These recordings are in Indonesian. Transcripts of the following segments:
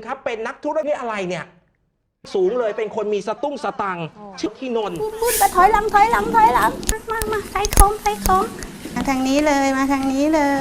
ครับเป็นนักธุรกิจอะไรเนี่ยสูงเลยเป็นคนมีสตุ้งสตังค์ชื่อที่นนท์ พูดไปถอยหลังมาใส่ของมาทางนี้เลยมาทางนี้เลย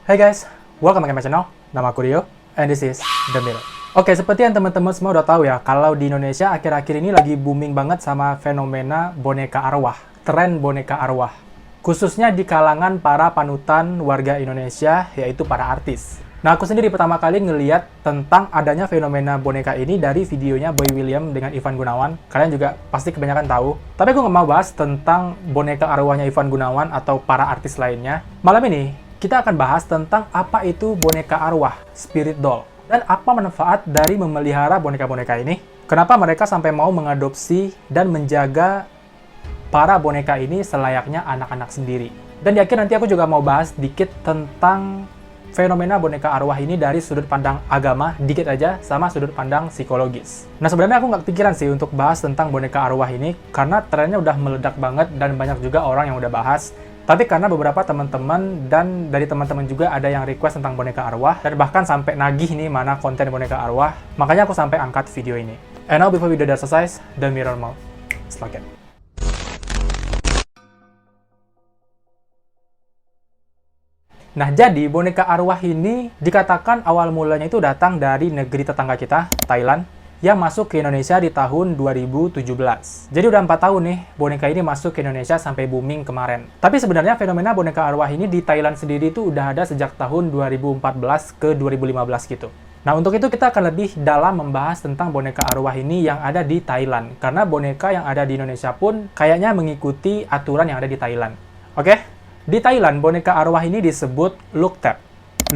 Hey guys, welcome back to my channel. Nama aku Rio, and this is The Mirror. Oke, seperti yang teman-teman semua udah tahu ya, kalau di Indonesia akhir-akhir ini lagi booming banget sama fenomena boneka arwah, tren boneka arwah. Khususnya di kalangan para panutan warga Indonesia, yaitu para artis. Nah, aku sendiri pertama kali ngeliat tentang adanya fenomena boneka ini dari videonya Boy William dengan Ivan Gunawan. Kalian juga pasti kebanyakan tahu. Tapi aku nggak mau bahas tentang boneka arwahnya Ivan Gunawan atau para artis lainnya. Malam ini, kita akan bahas tentang apa itu boneka arwah, spirit doll. Dan apa manfaat dari memelihara boneka-boneka ini. Kenapa mereka sampai mau mengadopsi dan menjaga para boneka ini selayaknya anak-anak sendiri. Dan di akhir nanti aku juga mau bahas dikit tentang fenomena boneka arwah ini dari sudut pandang agama, dikit aja, sama sudut pandang psikologis. Nah, sebenarnya aku nggak kepikiran sih untuk bahas tentang boneka arwah ini, karena trennya udah meledak banget dan banyak juga orang yang udah bahas. Tapi karena beberapa teman-teman dan dari teman-teman juga ada yang request tentang boneka arwah, dan bahkan sampai nagih nih mana konten boneka arwah, makanya aku sampai angkat video ini. And now before video udah selesai, The Mirror Mode. Let's look it. Nah, jadi boneka arwah ini dikatakan awal mulanya itu datang dari negeri tetangga kita, Thailand, yang masuk ke Indonesia di tahun 2017. Jadi udah 4 tahun nih, boneka ini masuk ke Indonesia sampai booming kemarin. Tapi sebenarnya fenomena boneka arwah ini di Thailand sendiri itu udah ada sejak tahun 2014 ke 2015 gitu. Nah, untuk itu kita akan lebih dalam membahas tentang boneka arwah ini yang ada di Thailand. Karena boneka yang ada di Indonesia pun kayaknya mengikuti aturan yang ada di Thailand. Oke? Di Thailand, boneka arwah ini disebut Luk Thep.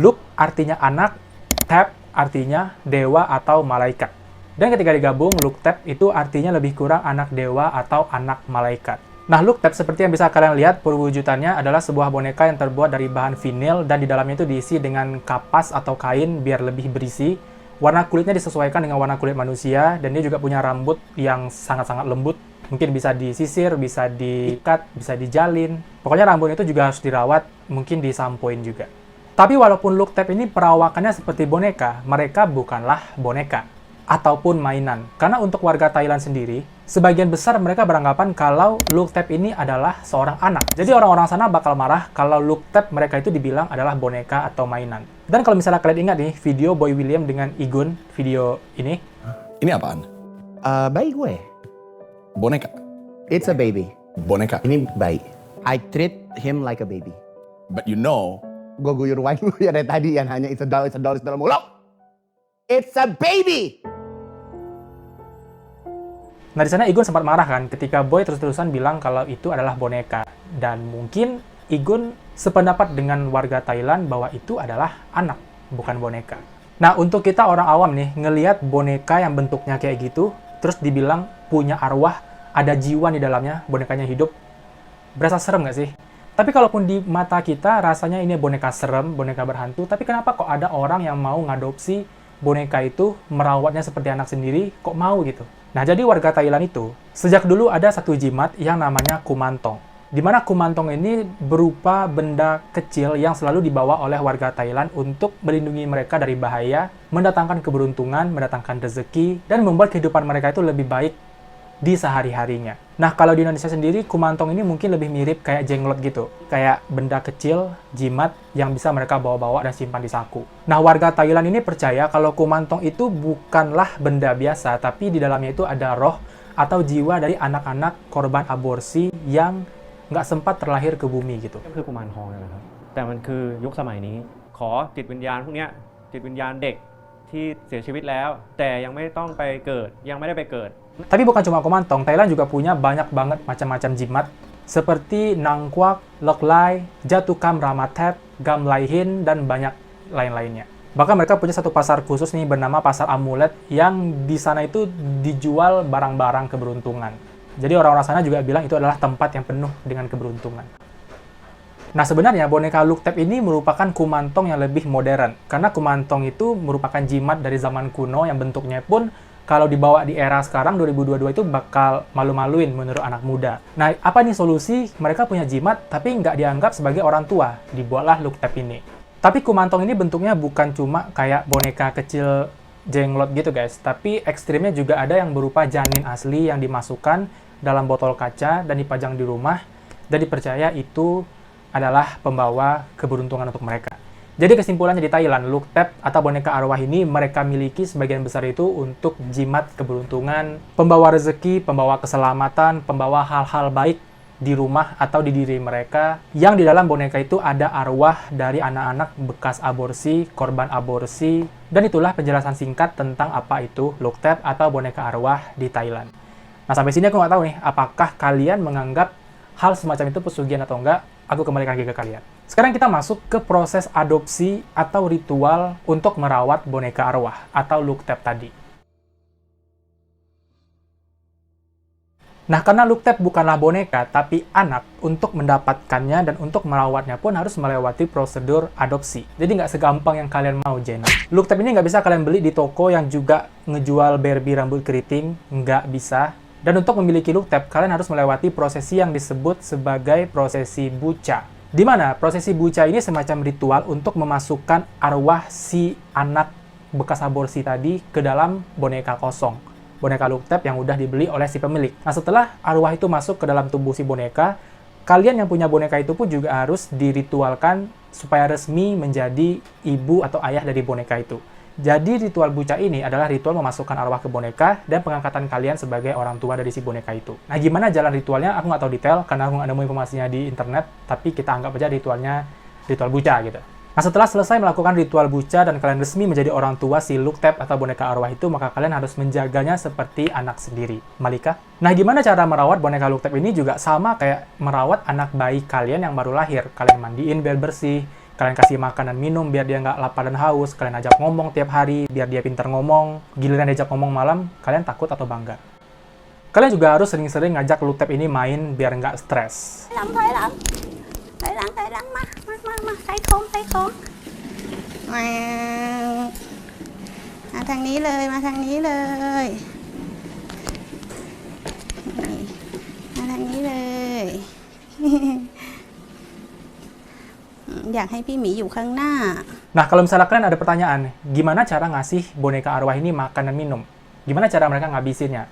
Luk artinya anak, Thep artinya dewa atau malaikat. Dan ketika digabung, Luk Thep itu artinya lebih kurang anak dewa atau anak malaikat. Nah, Luk Thep seperti yang bisa kalian lihat, perwujudannya adalah sebuah boneka yang terbuat dari bahan vinil dan di dalamnya itu diisi dengan kapas atau kain biar lebih berisi. Warna kulitnya disesuaikan dengan warna kulit manusia dan dia juga punya rambut yang sangat-sangat lembut. Mungkin bisa disisir, bisa diikat, bisa dijalin. Pokoknya rambutnya itu juga harus dirawat, mungkin disampoin juga. Tapi walaupun Luk Thep ini perawakannya seperti boneka, mereka bukanlah boneka ataupun mainan. Karena untuk warga Thailand sendiri, sebagian besar mereka beranggapan kalau Luk Thep ini adalah seorang anak. Jadi orang-orang sana bakal marah kalau Luk Thep mereka itu dibilang adalah boneka atau mainan. Dan kalau misalnya kalian ingat nih, video Boy William dengan Igun, video ini. Ini apaan? Bayi gue. Boneka? It's a baby. Boneka? Ini bayi. I treat him like a baby. But you know, Gue guyur wine lu ya dari tadi yang hanya it's a doll dalam mulut. It's a baby. Nah, di sana Igun sempat marah kan ketika Boy terus-terusan bilang kalau itu adalah boneka. Dan mungkin Igun sependapat dengan warga Thailand bahwa itu adalah anak, bukan boneka. Nah, untuk kita orang awam nih, ngelihat boneka yang bentuknya kayak gitu, terus dibilang punya arwah, ada jiwa di dalamnya, bonekanya hidup, berasa serem nggak sih? Tapi kalaupun di mata kita rasanya ini boneka serem, boneka berhantu, tapi kenapa kok ada orang yang mau ngadopsi boneka itu, merawatnya seperti anak sendiri, kok mau gitu? Nah, jadi warga Thailand itu, sejak dulu ada satu jimat yang namanya kumantong. Di mana kumantong ini berupa benda kecil yang selalu dibawa oleh warga Thailand untuk melindungi mereka dari bahaya, mendatangkan keberuntungan, mendatangkan rezeki, dan membuat kehidupan mereka itu lebih baik di sehari-harinya. Nah, kalau di Indonesia sendiri, kumantong ini mungkin lebih mirip kayak jenglot gitu. Kayak benda kecil, jimat, yang bisa mereka bawa-bawa dan simpan di saku. Nah, warga Thailand ini percaya kalau kumantong itu bukanlah benda biasa, tapi di dalamnya itu ada roh atau jiwa dari anak-anak korban aborsi yang nggak sempat terlahir ke bumi gitu. ก็คือกุมารทองนั่นแหละครับแต่มันคือยุคสมัยนี้ขอจิตวิญญาณพวกเนี้ยจิตวิญญาณเด็กที่เสียชีวิตแล้วแต่ยังไม่ต้องไปเกิดยังไม่ได้ไปเกิด Tapi bukan cuma kumantong, Thailand juga punya banyak banget macam-macam jimat seperti Nangkwak, Leklai, Jatukam Ramathep, Gamlaihin, dan banyak lain-lainnya. Bahkan mereka punya satu pasar khusus nih bernama Pasar Amulet yang di sana itu dijual barang-barang keberuntungan. Jadi orang-orang sana juga bilang itu adalah tempat yang penuh dengan keberuntungan. Nah, sebenarnya boneka Luk Thep ini merupakan kumantong yang lebih modern. Karena kumantong itu merupakan jimat dari zaman kuno yang bentuknya pun kalau dibawa di era sekarang 2022 itu bakal malu-maluin menurut anak muda. Nah, apa nih solusi? Mereka punya jimat tapi nggak dianggap sebagai orang tua. Dibuatlah look tab ini. Tapi kumantong ini bentuknya bukan cuma kayak boneka kecil jenglot gitu guys, tapi ekstrimnya juga ada yang berupa janin asli yang dimasukkan dalam botol kaca dan dipajang di rumah dan dipercaya itu adalah pembawa keberuntungan untuk mereka. Jadi kesimpulannya di Thailand, look tab atau boneka arwah ini mereka miliki sebagian besar itu untuk jimat keberuntungan, pembawa rezeki, pembawa keselamatan, pembawa hal-hal baik di rumah atau di diri mereka, yang di dalam boneka itu ada arwah dari anak-anak bekas aborsi, korban aborsi, dan itulah penjelasan singkat tentang apa itu look tab atau boneka arwah di Thailand. Nah, sampai sini aku nggak tahu nih, apakah kalian menganggap hal semacam itu pesugihan atau enggak? Aku kembalikan lagi ke kalian. Sekarang kita masuk ke proses adopsi atau ritual untuk merawat boneka arwah atau look tab tadi. Nah, karena look tab bukanlah boneka, tapi anak, untuk mendapatkannya dan untuk merawatnya pun harus melewati prosedur adopsi. Jadi nggak segampang yang kalian mau, Jenna. Look tab ini nggak bisa kalian beli di toko yang juga ngejual Barbie rambut keriting, nggak bisa. Dan untuk memiliki look tab, kalian harus melewati prosesi yang disebut sebagai prosesi buca. Di mana prosesi buca ini semacam ritual untuk memasukkan arwah si anak bekas aborsi tadi ke dalam boneka kosong. Boneka look tab yang udah dibeli oleh si pemilik. Nah, setelah arwah itu masuk ke dalam tubuh si boneka, kalian yang punya boneka itu pun juga harus diritualkan supaya resmi menjadi ibu atau ayah dari boneka itu. Jadi ritual buca ini adalah ritual memasukkan arwah ke boneka dan pengangkatan kalian sebagai orang tua dari si boneka itu. Nah, gimana jalan ritualnya? Aku nggak tahu detail karena aku nggak nemu informasinya di internet, tapi kita anggap aja ritualnya ritual buca gitu. Nah, setelah selesai melakukan ritual buca dan kalian resmi menjadi orang tua si look tab atau boneka arwah itu, maka kalian harus menjaganya seperti anak sendiri. Malika? Nah, gimana cara merawat boneka look tab ini juga sama kayak merawat anak bayi kalian yang baru lahir. Kalian mandiin biar bersih, kalian kasih makan dan minum biar dia nggak lapar dan haus, kalian ajak ngomong tiap hari biar dia pintar ngomong, giliran diajak ngomong malam, kalian takut atau bangga. Kalian juga harus sering-sering ngajak look tab ini main biar nggak stres. Ma, sai khom. Maทางนี้เลย มาทางนี้เลย มาทางนี้เลย อยากให้พี่หมีอยู่ข้างหน้า Nah, kalau misalnya kalian ada pertanyaan, gimana cara ngasih boneka arwah ini makan dan minum? Gimana cara mereka ngabisinnya?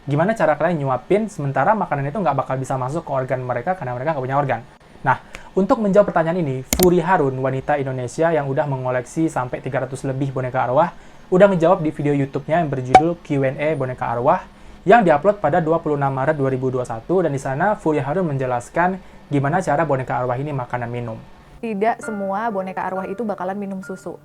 Gimana cara kalian nyuapin sementara makanan itu nggak bakal bisa masuk ke organ mereka karena mereka nggak punya organ? Nah, untuk menjawab pertanyaan ini, Furi Harun, wanita Indonesia yang udah mengoleksi sampai 300 lebih boneka arwah, udah menjawab di video YouTube-nya yang berjudul Q&A Boneka Arwah yang diupload pada 26 Maret 2021, dan di sana Furi Harun menjelaskan gimana cara boneka arwah ini makan dan minum. Tidak semua boneka arwah itu bakalan minum susu.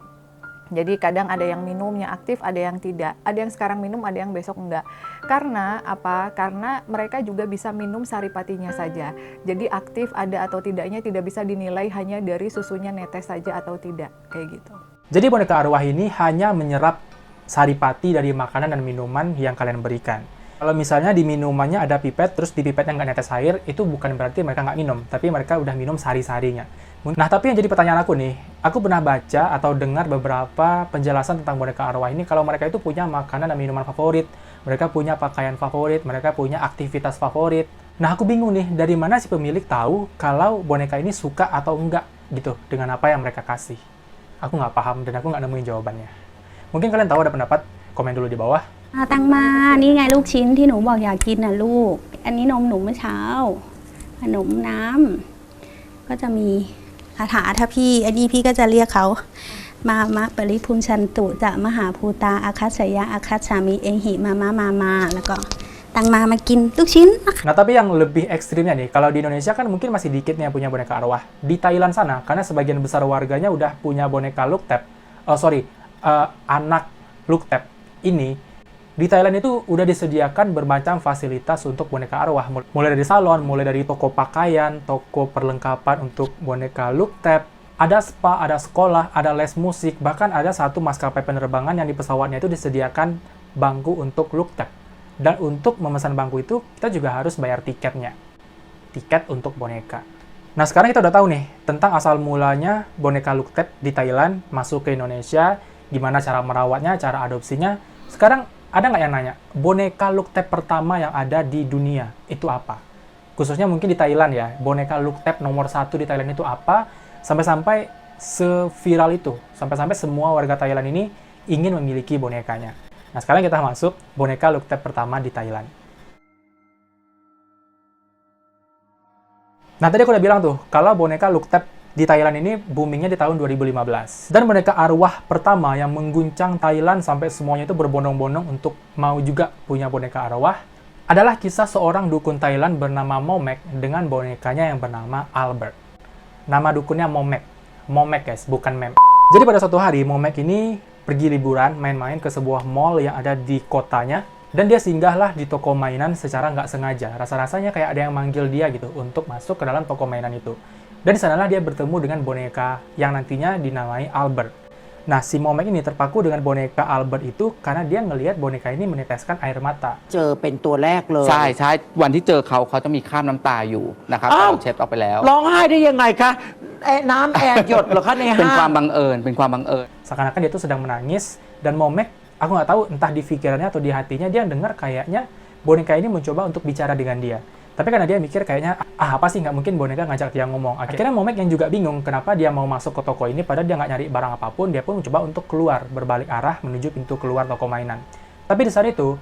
Jadi kadang ada yang minumnya aktif, ada yang tidak. Ada yang sekarang minum, ada yang besok enggak. Karena apa? Karena mereka juga bisa minum saripatinya saja. Jadi aktif ada atau tidaknya tidak bisa dinilai hanya dari susunya netes saja atau tidak. Kayak gitu. Jadi boneka arwah ini hanya menyerap saripati dari makanan dan minuman yang kalian berikan. Kalau misalnya di minumannya ada pipet, terus di pipetnya nggak netes air, itu bukan berarti mereka nggak minum, tapi mereka udah minum sari-sarinya. Nah, tapi yang jadi pertanyaan aku nih, aku pernah baca atau dengar beberapa penjelasan tentang boneka arwah ini kalau mereka itu punya makanan dan minuman favorit, mereka punya pakaian favorit, mereka punya aktivitas favorit. Nah, aku bingung nih, dari mana si pemilik tahu kalau boneka ini suka atau enggak gitu dengan apa yang mereka kasih. Aku nggak paham dan aku nggak nemuin jawabannya. Mungkin kalian tahu, ada pendapat? Komen dulu di bawah. ตังมานี่ไงลูกชิ้นที่หนูบอกอยากกินนะลูกอันนี้นมหนูเมื่อเช้าขนมน้ำก็จะมีคาถาถ้าพี่อันนี้พี่ก็จะเรียกเขามามะปริพุนชันตุจะมหาภูตาอาคัชยะอาคัชามิเอหิมาแล้วก็ตังมากินลูกชิ้น Nah, tapi yang lebih ekstrimnya nih, kalau di Indonesia kan mungkin masih dikit nih yang punya boneka arwah. Di Thailand sana, karena sebagian besar warganya udah punya boneka look tab, anak look tab ini, di Thailand itu udah disediakan bermacam fasilitas untuk boneka arwah. Mulai dari salon, mulai dari toko pakaian, toko perlengkapan untuk boneka look tab, ada spa, ada sekolah, ada les musik, bahkan ada satu maskapai penerbangan yang di pesawatnya itu disediakan bangku untuk look tab. Dan untuk memesan bangku itu, kita juga harus bayar tiketnya. Tiket untuk boneka. Nah, sekarang kita udah tahu nih, tentang asal mulanya boneka look tab di Thailand masuk ke Indonesia, gimana cara merawatnya, cara adopsinya. Sekarang, ada nggak yang nanya, boneka Lukthep pertama yang ada di dunia itu apa? Khususnya mungkin di Thailand ya, boneka Lukthep nomor 1 di Thailand itu apa? Sampai-sampai seviral itu, sampai-sampai semua warga Thailand ini ingin memiliki bonekanya. Nah, sekarang kita masuk boneka Lukthep pertama di Thailand. Nah, tadi aku udah bilang tuh, kalau boneka Lukthep di Thailand ini boomingnya di tahun 2015. Dan boneka arwah pertama yang mengguncang Thailand sampai semuanya itu berbondong-bondong untuk mau juga punya boneka arwah adalah kisah seorang dukun Thailand bernama Momek dengan bonekanya yang bernama Albert. Nama dukunnya Momek. Momek guys, bukan mem. Jadi pada suatu hari, Momek ini pergi liburan, main-main ke sebuah mall yang ada di kotanya, dan dia singgahlah di toko mainan secara nggak sengaja. Rasa-rasanya kayak ada yang manggil dia gitu untuk masuk ke dalam toko mainan itu. Dan di sanalah dia bertemu dengan boneka yang nantinya dinamai Albert. Nah, si Momek ini terpaku dengan boneka Albert itu karena dia ngelihat boneka ini meneteskan air mata. เจอเป็นตัวแรกเลย ใช่ใช่วันที่เจอเขาจะมีคราบน้ำตาอยู่นะครับ อ้าว เราเช็ดออกไปแล้ว ร้องไห้ได้ยังไงคะน้ำแอนหยดเหรอคะใน เป็น ห้า ความ ง บังเอิญเป็นความบังเอิญ Seakan-akan dia tuh sedang menangis, dan Momek, aku nggak tahu entah di pikirannya atau di hatinya, dia dengar kayaknya boneka ini mencoba untuk bicara dengan dia. Tapi karena dia mikir kayaknya, apa sih, nggak mungkin boneka ngajak dia ngomong. Akhirnya Momek yang juga bingung kenapa dia mau masuk ke toko ini, padahal dia nggak nyari barang apapun, dia pun mencoba untuk keluar, berbalik arah menuju pintu keluar toko mainan. Tapi di saat itu,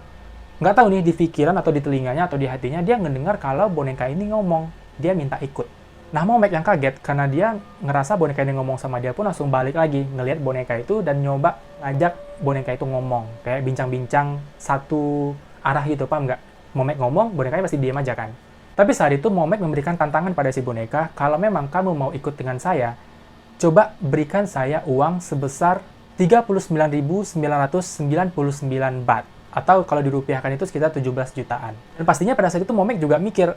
nggak tahu nih di pikiran atau di telinganya atau di hatinya, dia ngedengar kalau boneka ini ngomong, dia minta ikut. Nah, Momek yang kaget karena dia ngerasa boneka ini ngomong sama dia pun langsung balik lagi, ngelihat boneka itu dan nyoba ngajak boneka itu ngomong. Kayak bincang-bincang satu arah gitu, paham nggak? Momek ngomong, bonekanya pasti diam aja kan. Tapi saat itu Momek memberikan tantangan pada si boneka, kalau memang kamu mau ikut dengan saya, coba berikan saya uang sebesar 39.999 baht. Atau kalau dirupiahkan itu sekitar 17 jutaan. Dan pastinya pada saat itu Momek juga mikir,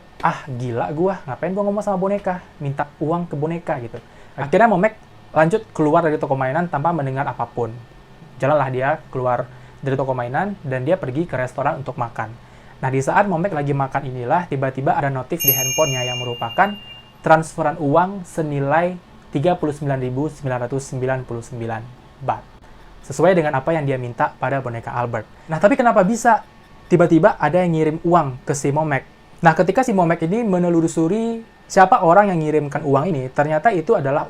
gila gua, ngapain gua ngomong sama boneka, minta uang ke boneka gitu. Akhirnya Momek lanjut keluar dari toko mainan tanpa mendengar apapun. Jalanlah dia keluar dari toko mainan dan dia pergi ke restoran untuk makan. Nah, di saat Momek lagi makan inilah, tiba-tiba ada notif di handphonenya yang merupakan transferan uang senilai 39.999 baht. Sesuai dengan apa yang dia minta pada boneka Albert. Nah, tapi kenapa bisa tiba-tiba ada yang ngirim uang ke si Momek? Nah, ketika si Momek ini menelusuri siapa orang yang ngirimkan uang ini, ternyata itu adalah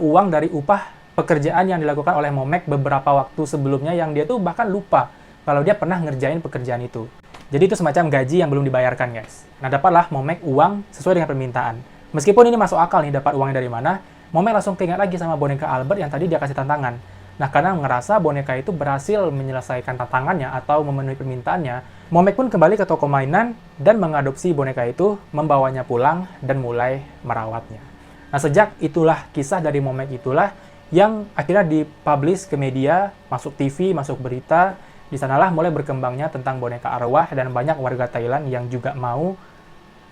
uang dari upah pekerjaan yang dilakukan oleh Momek beberapa waktu sebelumnya yang dia tuh bahkan lupa kalau dia pernah ngerjain pekerjaan itu. Jadi itu semacam gaji yang belum dibayarkan, guys. Nah, dapatlah Momek uang sesuai dengan permintaan. Meskipun ini masuk akal nih dapat uangnya dari mana, Momek langsung keingat lagi sama boneka Albert yang tadi dia kasih tantangan. Nah, karena ngerasa boneka itu berhasil menyelesaikan tantangannya atau memenuhi permintaannya, Momek pun kembali ke toko mainan dan mengadopsi boneka itu, membawanya pulang dan mulai merawatnya. Nah, sejak itulah kisah dari Momek itulah yang akhirnya dipublish ke media, masuk TV, masuk berita. Di sanalah mulai berkembangnya tentang boneka arwah dan banyak warga Thailand yang juga mau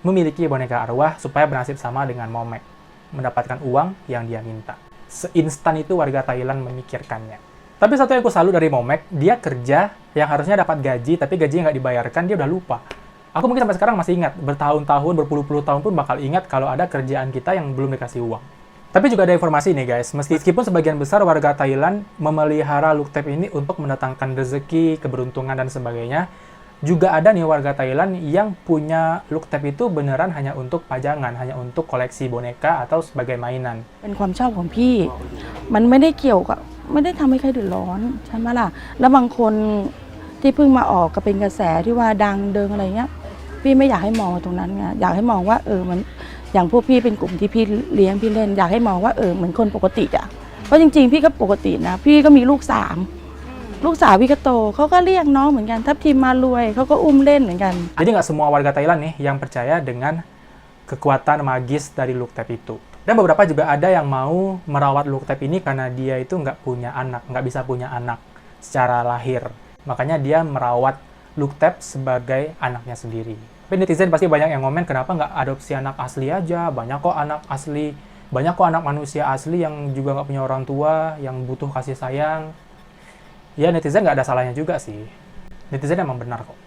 memiliki boneka arwah supaya bernasib sama dengan Momek, mendapatkan uang yang dia minta. Seinstan itu warga Thailand memikirkannya. Tapi satu yang aku salut dari Momek, dia kerja yang harusnya dapat gaji, tapi gajinya nggak dibayarkan, dia udah lupa. Aku mungkin sampai sekarang masih ingat, bertahun-tahun, berpuluh-puluh tahun pun bakal ingat kalau ada kerjaan kita yang belum dikasih uang. Tapi juga ada informasi nih guys, meskipun sebagian besar warga Thailand memelihara Lukthep ini untuk mendatangkan rezeki, keberuntungan, dan sebagainya, juga ada nih warga Thailand yang punya Lukthep itu beneran hanya untuk pajangan, hanya untuk koleksi boneka atau sebagai mainan. เป็นความชอบของพี่ มันไม่ได้เกี่ยวกับไม่ได้ทำให้ใครเดือดร้อนใช่ไหมล่ะ แล้วบางคนที่เพิ่งมาออกก็เป็นกระแสที่ว่าดังเดิงอะไรเงี้ย พี่ไม่อยากให้มองตรงนั้นไง อยากให้มองว่ามันอย่างพวกพี่เป็นกลุ่มที่พี่เลี้ยงพี่เล่น อยากให้มองว่าเหมือนคนปกติอ่ะ เพราะจริงๆพี่ก็ปกตินะ พี่ก็มีลูก3 ลูกสาวพี่ก็โตเขาก็เรียกน้องเหมือนกันทับทิมมารวยเขาก็อุ้มเล่นเหมือนกัน Jadi nggak semua warga Thailand nih yang percaya dengan kekuatan magis dari Lukthep itu. Dan beberapa juga ada yang mau merawat Lukthep ini karena dia itu nggak punya anak, nggak bisa punya anak secara lahir. Makanya dia merawat Lukthep sebagai anaknya sendiri. Tapi netizen pasti banyak yang ngomen, kenapa nggak adopsi anak asli aja? Banyak kok anak asli, banyak kok anak manusia asli yang juga nggak punya orang tua, yang butuh kasih sayang. Ya, netizen nggak ada salahnya juga sih. Netizen emang benar kok.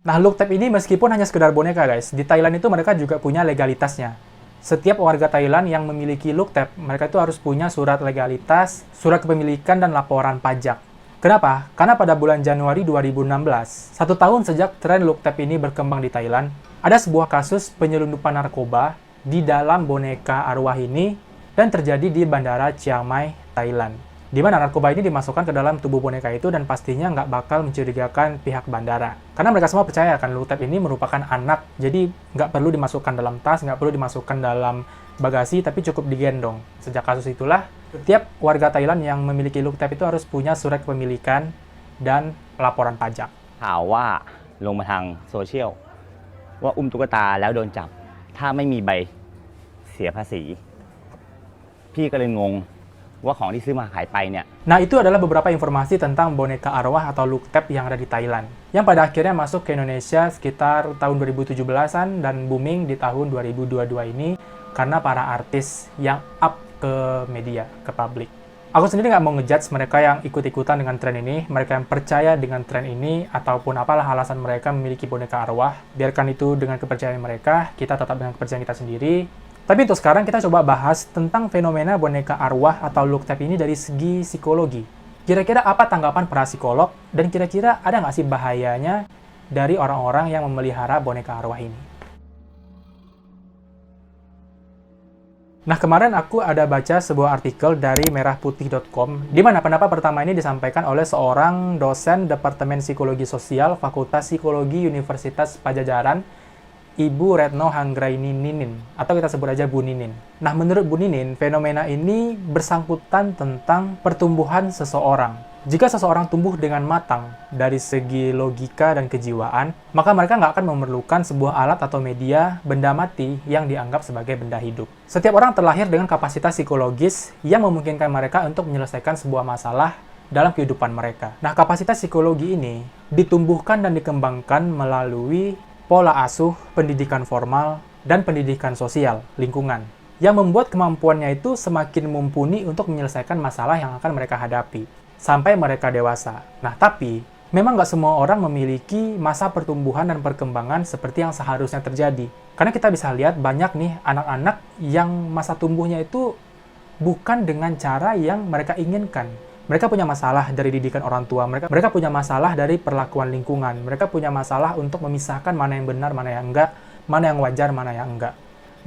Nah, Lukthep ini meskipun hanya sekedar boneka guys, di Thailand itu mereka juga punya legalitasnya. setiap warga Thailand yang memiliki Luktep, mereka itu harus punya surat legalitas, surat kepemilikan, dan laporan pajak. Kenapa? Karena pada bulan Januari 2016, 1 tahun sejak tren Luktep ini berkembang di Thailand, ada sebuah kasus penyelundupan narkoba di dalam boneka arwah ini dan terjadi di Bandara Chiang Mai, Thailand. Di mana narkoba ini dimasukkan ke dalam tubuh boneka itu dan pastinya nggak bakal mencurigakan pihak bandara. Karena mereka semua percaya kan Luktep ini merupakan anak, jadi nggak perlu dimasukkan dalam tas, nggak perlu dimasukkan dalam bagasi, tapi cukup digendong. Sejak kasus itulah, setiap warga Thailand yang memiliki Luktep itu harus punya surat kepemilikan dan laporan pajak. ข่าวว่าลงมาทางโซเชียลว่าอุ้มตุ๊กตาแล้วโดนจับถ้าไม่มีใบเสียภาษีพี่ก็เลยงงว่าของที่ซื้อมาขายไปเนี่ย Nah, itu adalah beberapa informasi tentang boneka arwah atau Luktep yang ada di Thailand, yang pada akhirnya masuk ke Indonesia sekitar tahun 2017-an dan booming di tahun 2022 ini karena para artis yang up ke media, ke publik. Aku sendiri nggak mau ngejudge mereka yang ikut-ikutan dengan tren ini, mereka yang percaya dengan tren ini, ataupun apalah alasan mereka memiliki boneka arwah. Biarkan itu dengan kepercayaan mereka, kita tetap dengan kepercayaan kita sendiri. Tapi untuk sekarang kita coba bahas tentang fenomena boneka arwah atau Luktep ini dari segi psikologi. Kira-kira apa tanggapan para psikolog, dan kira-kira ada nggak sih bahayanya dari orang-orang yang memelihara boneka arwah ini? Nah, kemarin aku ada baca sebuah artikel dari merahputih.com, di mana pendapat pertama ini disampaikan oleh seorang dosen Departemen Psikologi Sosial Fakultas Psikologi Universitas Padjadjaran, Ibu Retno Hanggraini Ninin, atau kita sebut aja Bu Ninin. Nah, menurut Bu Ninin, fenomena ini bersangkutan tentang pertumbuhan seseorang. Jika seseorang tumbuh dengan matang dari segi logika dan kejiwaan, maka mereka nggak akan memerlukan sebuah alat atau media benda mati yang dianggap sebagai benda hidup. Setiap orang terlahir dengan kapasitas psikologis yang memungkinkan mereka untuk menyelesaikan sebuah masalah dalam kehidupan mereka. Nah, kapasitas psikologi ini ditumbuhkan dan dikembangkan melalui pola asuh, pendidikan formal, dan pendidikan sosial, lingkungan, yang membuat kemampuannya itu semakin mumpuni untuk menyelesaikan masalah yang akan mereka hadapi, sampai mereka dewasa. Nah, tapi, memang nggak semua orang memiliki masa pertumbuhan dan perkembangan seperti yang seharusnya terjadi. Karena kita bisa lihat banyak nih anak-anak yang masa tumbuhnya itu bukan dengan cara yang mereka inginkan. Mereka punya masalah dari didikan orang tua, mereka punya masalah dari perlakuan lingkungan, mereka punya masalah untuk memisahkan mana yang benar, mana yang enggak, mana yang wajar, mana yang enggak.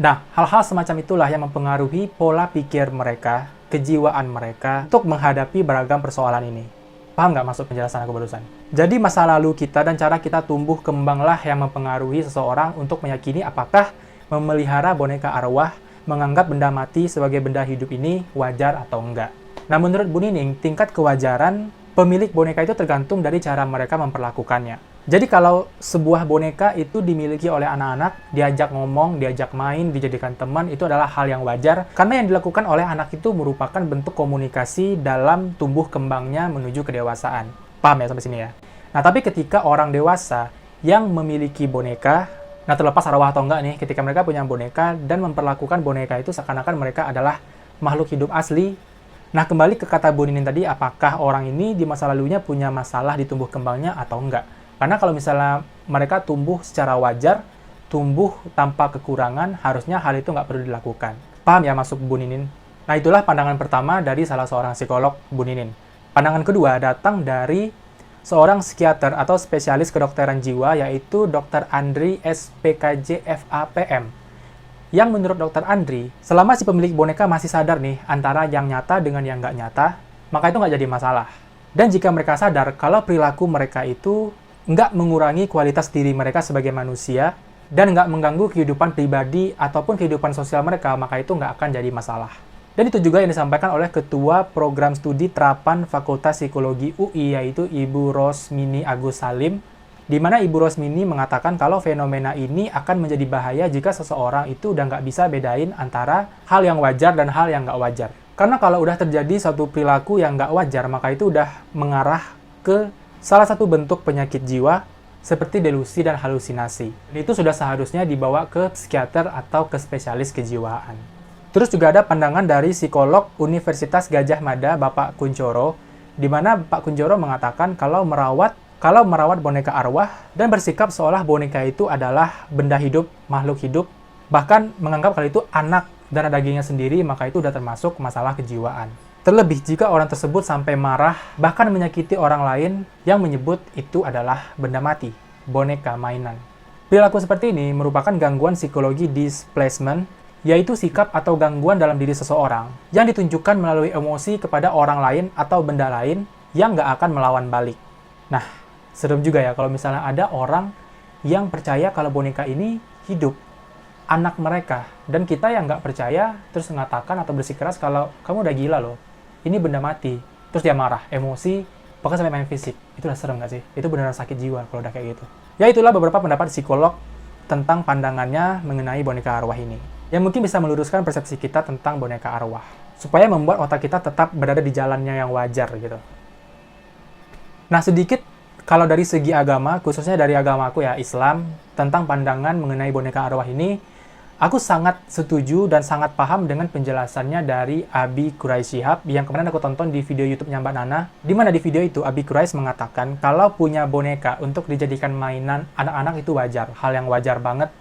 Nah, hal-hal semacam itulah yang mempengaruhi pola pikir mereka, kejiwaan mereka, untuk menghadapi beragam persoalan ini. Paham nggak maksud penjelasan aku barusan? Jadi masa lalu kita dan cara kita tumbuh kembanglah yang mempengaruhi seseorang untuk meyakini apakah memelihara boneka arwah, menganggap benda mati sebagai benda hidup ini wajar atau enggak. Nah, menurut Bu Nining, tingkat kewajaran pemilik boneka itu tergantung dari cara mereka memperlakukannya. Jadi kalau sebuah boneka itu dimiliki oleh anak-anak, diajak ngomong, diajak main, dijadikan teman, itu adalah hal yang wajar. Karena yang dilakukan oleh anak itu merupakan bentuk komunikasi dalam tumbuh kembangnya menuju kedewasaan. Paham ya sampai sini ya? Nah, tapi ketika orang dewasa yang memiliki boneka, nah terlepas arwah atau enggak nih, ketika mereka punya boneka dan memperlakukan boneka itu seakan-akan mereka adalah makhluk hidup asli. Nah, kembali ke kata Bu Ninin tadi, apakah orang ini di masa lalunya punya masalah di tumbuh kembangnya atau enggak? Karena kalau misalnya mereka tumbuh secara wajar, tumbuh tanpa kekurangan, harusnya hal itu nggak perlu dilakukan. Paham ya masuk Bu Ninin? Nah, itulah pandangan pertama dari salah seorang psikolog, Bu Ninin. Pandangan kedua datang dari seorang psikiater atau spesialis kedokteran jiwa, yaitu Dr. Andri SPKJ FAPM. Yang menurut Dr. Andri, selama si pemilik boneka masih sadar nih antara yang nyata dengan yang nggak nyata, maka itu nggak jadi masalah. Dan jika mereka sadar kalau perilaku mereka itu nggak mengurangi kualitas diri mereka sebagai manusia, dan nggak mengganggu kehidupan pribadi ataupun kehidupan sosial mereka, maka itu nggak akan jadi masalah. Dan itu juga yang disampaikan oleh Ketua Program Studi Terapan Fakultas Psikologi UI, yaitu Ibu Rosmini Agus Salim, di mana Ibu Rosmini mengatakan kalau fenomena ini akan menjadi bahaya jika seseorang itu udah nggak bisa bedain antara hal yang wajar dan hal yang nggak wajar. Karena kalau udah terjadi suatu perilaku yang nggak wajar, maka itu udah mengarah ke salah satu bentuk penyakit jiwa seperti delusi dan halusinasi. Dan itu sudah seharusnya dibawa ke psikiater atau ke spesialis kejiwaan. Terus juga ada pandangan dari psikolog Universitas Gadjah Mada, Bapak Kuncoro, di mana Pak Kuncoro mengatakan kalau merawat boneka arwah dan bersikap seolah boneka itu adalah benda hidup, makhluk hidup, Bahkan menganggap kalau itu anak darah dagingnya sendiri, maka itu udah termasuk masalah kejiwaan. Terlebih jika orang tersebut sampai marah, bahkan menyakiti orang lain yang menyebut itu adalah benda mati, boneka mainan. Perilaku seperti ini merupakan gangguan psikologi displacement, yaitu sikap atau gangguan dalam diri seseorang yang ditunjukkan melalui emosi kepada orang lain atau benda lain yang nggak akan melawan balik. Nah, serem juga ya kalau misalnya ada orang yang percaya kalau boneka ini hidup, anak mereka, dan kita yang nggak percaya terus mengatakan atau bersikeras kalau kamu udah gila loh, ini benda mati. Terus dia marah, emosi, bahkan sampai main fisik. Itu udah serem nggak sih? Itu beneran sakit jiwa kalau udah kayak gitu. Ya itulah beberapa pendapat psikolog tentang pandangannya mengenai boneka arwah ini, yang mungkin bisa meluruskan persepsi kita tentang boneka arwah, supaya membuat otak kita tetap berada di jalannya yang wajar gitu. Nah, sedikit kalau dari segi agama, khususnya dari agamaku ya, Islam, tentang pandangan mengenai boneka arwah ini, aku sangat setuju dan sangat paham dengan penjelasannya dari Abi Quraish Shihab yang kemarin aku tonton di video YouTube-nya Mbak Nana, di mana di video itu Abi Quraish mengatakan kalau punya boneka untuk dijadikan mainan anak-anak itu wajar, hal yang wajar banget,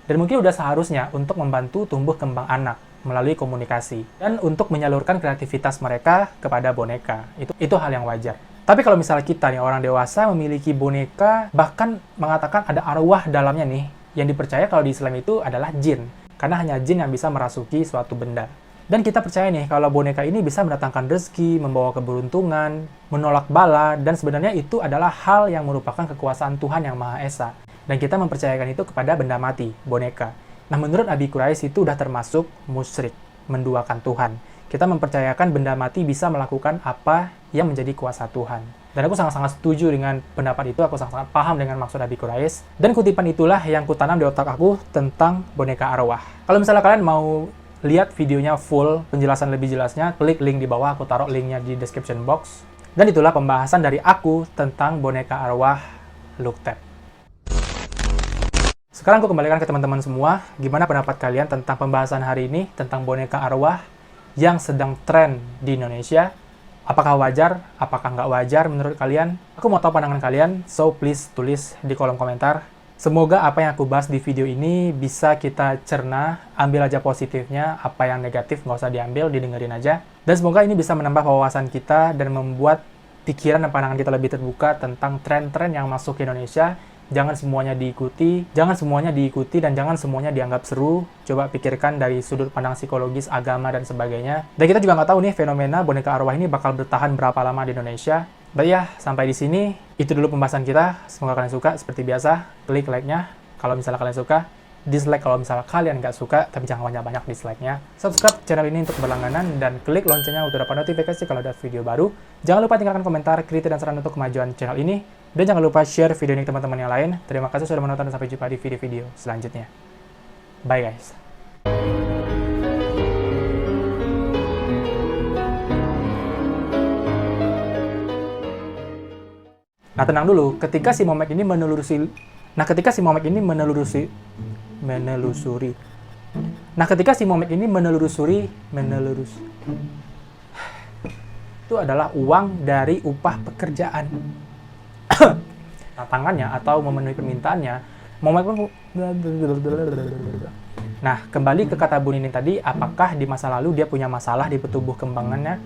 dan mungkin udah seharusnya untuk membantu tumbuh kembang anak melalui komunikasi dan untuk menyalurkan kreativitas mereka kepada boneka. Itu hal yang wajar. Tapi kalau misalnya kita nih orang dewasa memiliki boneka, bahkan mengatakan ada arwah dalamnya nih, yang dipercaya kalau di Islam itu adalah jin, karena hanya jin yang bisa merasuki suatu benda. Dan kita percaya nih kalau boneka ini bisa mendatangkan rezeki, membawa keberuntungan, menolak bala, dan sebenarnya itu adalah hal yang merupakan kekuasaan Tuhan yang Maha Esa. Dan kita mempercayakan itu kepada benda mati, boneka. Nah, menurut Abi Quraish itu udah termasuk musyrik, menduakan Tuhan. Kita mempercayakan benda mati bisa melakukan apa yang menjadi kuasa Tuhan. Dan aku sangat-sangat setuju dengan pendapat itu, aku sangat-sangat paham dengan maksud Abi Quraish. Dan kutipan itulah yang kutanam di otak aku tentang boneka arwah. Kalau misalnya kalian mau lihat videonya full, penjelasan lebih jelasnya, klik link di bawah, aku taruh linknya di description box. Dan itulah pembahasan dari aku tentang boneka arwah Luktep. Sekarang aku kembalikan ke teman-teman semua, gimana pendapat kalian tentang pembahasan hari ini, tentang boneka arwah yang sedang tren di Indonesia? Apakah wajar? Apakah nggak wajar menurut kalian? Aku mau tahu pandangan kalian, so please tulis di kolom komentar. Semoga apa yang aku bahas di video ini bisa kita cerna, ambil aja positifnya, apa yang negatif nggak usah diambil, didengerin aja. Dan semoga ini bisa menambah wawasan kita dan membuat pikiran dan pandangan kita lebih terbuka tentang tren-tren yang masuk ke Indonesia. Jangan semuanya diikuti, dan jangan semuanya dianggap seru. Coba pikirkan dari sudut pandang psikologis, agama, dan sebagainya. Dan kita juga nggak tahu nih fenomena boneka arwah ini bakal bertahan berapa lama di Indonesia. But ya, sampai di sini, itu dulu pembahasan kita. Semoga kalian suka, seperti biasa, klik like-nya kalau misalnya kalian suka. Dislike kalau misalnya kalian nggak suka, tapi jangan banyak-banyak dislike-nya. Subscribe channel ini untuk berlangganan, dan klik loncengnya untuk dapat notifikasi kalau ada video baru. Jangan lupa tinggalkan komentar, kritik, dan saran untuk kemajuan channel ini. Dan jangan lupa share video ini ke teman-teman yang lain. Terima kasih sudah menonton dan sampai jumpa di video-video selanjutnya. Bye guys. Nah, tenang dulu. Ketika si Momek ini menelusuri itu adalah uang dari upah pekerjaan. Tantangannya atau memenuhi permintaannya, nah, kembali ke kata Bu Nining tadi, apakah di masa lalu dia punya masalah di tubuh kembangannya?